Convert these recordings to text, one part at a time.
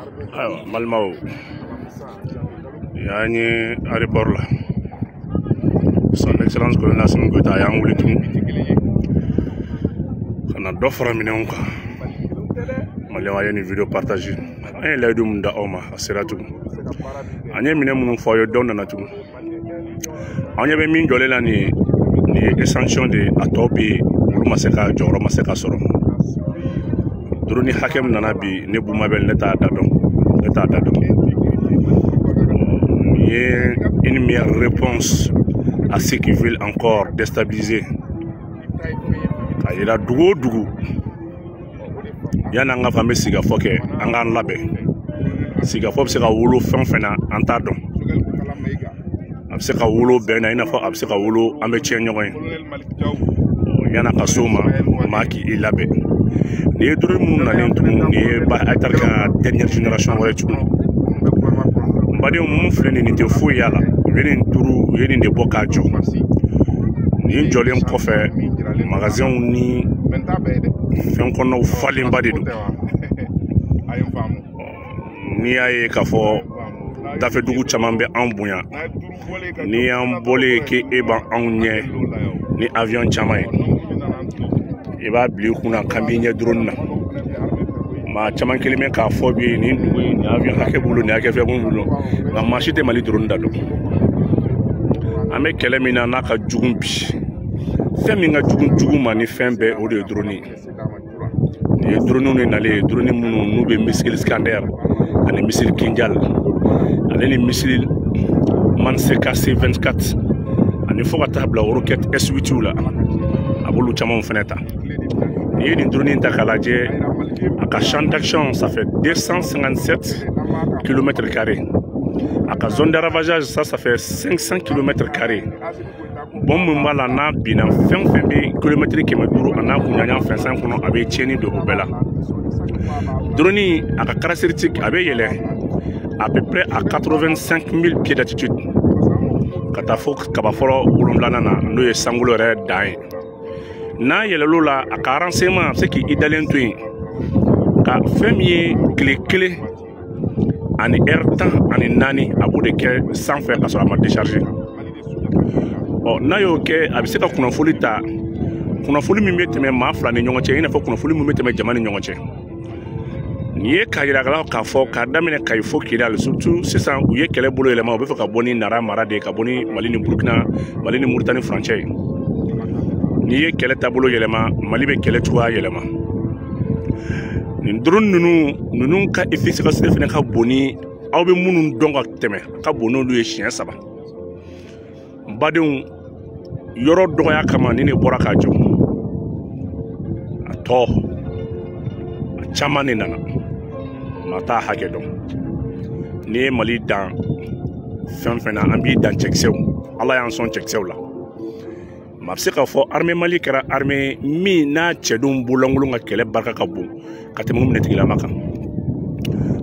Ayiwa balimaw y'an ye aéroport la son excellence colonel Assimi Goïta y'an wuli tun ka na dɔ fara minɛnw kan maliyɛnw a ye nin vidéo partager an ye layidu mun da aw ma a sera tugun an ye minɛn minnu fɔ aw ye dɔw nana tugun an ɲɛ bɛ min jɔlen na nin ye échantillon de a tɔ bɛ yen olu ma se ka jɔyɔrɔ ma se ka sɔrɔ drone hakɛ min nana bi ne Boumabel ne t'a da dɔn il y a une meilleure réponse à ceux qui veulent encore déstabiliser. Il a dugu yana nga famille siga foke anga labe siga fo se ka wolo fen fena anta don abse ka wolo bena ina fo abse ka wolo ambe cien nyoy yana ka soma maki ilabe ni duru mun na len tum ni ba atarka dernière génération wala tu bade mun fleni ni te fo yala yenin turu yenin de bokajo ni jolem ko fe magasin ni fen kono falin bade do ni ay ka fo dafe dugu caman be an bonya ni an bole ke e ban an nye ni avion caman e ba bli kuna kambi nye drone na ma caman kelime ka fo bi ni dugu ni avion hake bulu ni hake fe bulu na machite mali drone da do ame kele mina na ka jugun bi fɛn min ka jugu ma ni fɛn bɛɛ o de ye drone ni drone ni nale drone minnu n'u bɛ missile Iskander ani missile Kinjal ale ni missile Manseca C24 ani fo ka taa bila roquette S8 la a b'olu caman fɛnɛ ta ni ye nin drone ta k'a lajɛ a ka champ d'action ça fait 257 km². A ka zone de ravagage ça fait 500 km². Bon mun bala na bina fɛn bɛ kilomètre 500 ana kuɲanya fɛnsan kɔnɔ a bɛ tiɲɛni don o bɛɛ la drone a ka caractéristique a bɛ yɛlɛ à peu près à 85 000 pieds d'altitude ka taa fo kaba fɔlɔ 7 na n'o ye sankolo yɛrɛ dan ye n'a yɛlɛl'o la a ka renseignement a bɛ se k'i dalen to yen ka fɛn min ye tile 1 ani heure 14 a b'o de kɛ sanfɛ ka sɔrɔ a ma décharger. N'a y'o kɛ a bɛ se ka kunnafoni ta kunnafoni min bɛ tɛmɛ maa fila ni ɲɔgɔn cɛ i n'a fɔ kunnafoni min bɛ tɛmɛ jama ni ɲɔgɔn cɛ nin ye k'a yira k'a fɔ k'a daminɛ Kayi fo Kidal surtout sisan u ye kɛlɛ bolo yɛlɛma u bɛ fɛ ka bɔ ni Nara mara de ye ka bɔ ni Mali ni Burkina Mali ni Mauritanie furancɛ ye n'i ye kɛlɛ taabolo yɛlɛma Mali bɛ kɛlɛ cogoya yɛlɛma nin drone ninnu ka efficacité fana ka bon ni aw bɛ minnu dɔn ka tɛmɛ ka bon n'olu ye siɲɛ 3 badenw yɔrɔ dɔgɔya kama ni ne bɔra ka jɔ a tɔ a caman ne nana ma taa hakɛ dɔn ni ye Mali dan fɛn fɛn na an b'i dan cɛkisɛw Ala y'an sɔn cɛkisɛw la ma bɛ se k'a fɔ armée Mali kɛra armée min n'a cɛdenw bololankolon ka kɛlɛ barika ka bon ka tɛmɛ minɛtigilama kan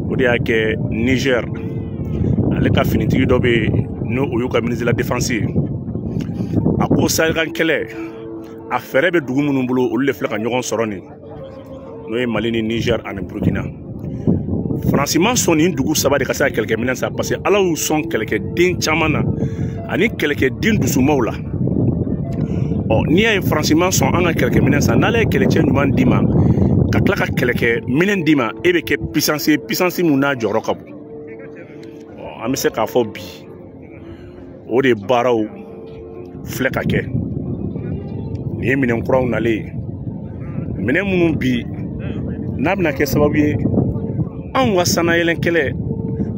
o de y'a kɛ Niger ale ka finitigi dɔ bɛ n'o y'u ka ministre de la défense ye a ko Sahel kɛlɛ a fɛrɛ bɛ dugu minnu bolo olu de filɛ ka ɲɔgɔn sɔrɔ nin n'o ye Mali ni Niger ani Burkina Faransi ma sɔn nin dugu 3 de ka se ka kɛlɛkɛminɛn san parce que Ala y'u sɔn kɛlɛkɛden caman na ani kɛlɛkɛden dusumaw la n'i y'a ye Faransi ma sɔn an ka kɛlɛkɛminɛn san n'ale ye kɛlɛcɛ ɲuman d'i ma ka tila ka kɛlɛkɛminɛn d'i ma e bɛ kɛ puissance mun n'a jɔyɔrɔ ka bon an bɛ se k'a fɔ bi o de baaraw filɛ ka kɛ nin ye minɛn kuraw nalen minɛn minnu bi n'a bɛna kɛ sababu ye anw ka sanayɛlɛn kɛlɛ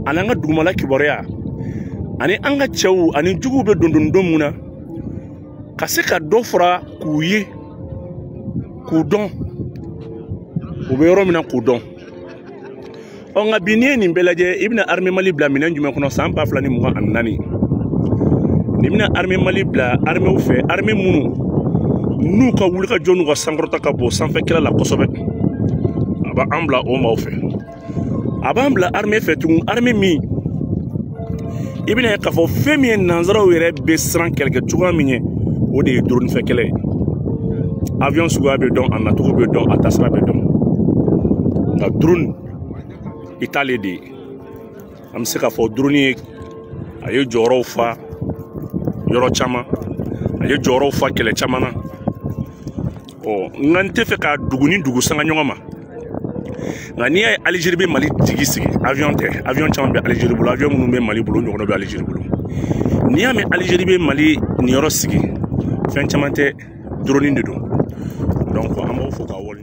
ani an ka dugumala kibaruya ani an ka cɛw ani juguw bɛ don mun na ka se ka dɔ fara k'u ye k'u dɔn u bɛ yɔrɔ min na k'u dɔn nka bi n'i ye nin bɛɛ lajɛ i bɛna armée Mali bila minɛn jumɛn kɔnɔ san 2024 n'i bɛna armée Mali bila armée fɛ armée minnu n'u ka wulikajɔ n'u ka sankɔrɔta ka bon sanfɛ kɛlɛ la kosɛbɛ a b'an bila o maaw fɛ a b'an bila armée fɛ tugun armée min i bɛna ye k'a fɔ fɛn min ye nanzaraw yɛrɛ bɛ siran kɛlɛkɛ cogoya min ye o de ye drone fɛ kɛlɛ ye avion suguya bɛ dɔn a nacogo bɛ dɔn a tasira bɛ dɔn nka drone i t'ale de ye an bɛ se k'a fɔ drone ye a ye jɔyɔrɔw fa yɔrɔ caman a ye jɔyɔrɔw fa kɛlɛ caman na nka n tɛ fɛ ka dugu ni dugu sanga ɲɔgɔn ma nka n'i y'a ye Alizeri bɛ Mali tigi sigi avion tɛ avion caman bɛ Alizeri bolo avion minnu bɛ Mali bolo ɲɔgɔnna bɛ Alizeri bolo n'i y'a mɛn Alizeri bɛ Mali niyɔrɔ sigi fɛn caman tɛ drone de don donc an b'aw fo k'aw wale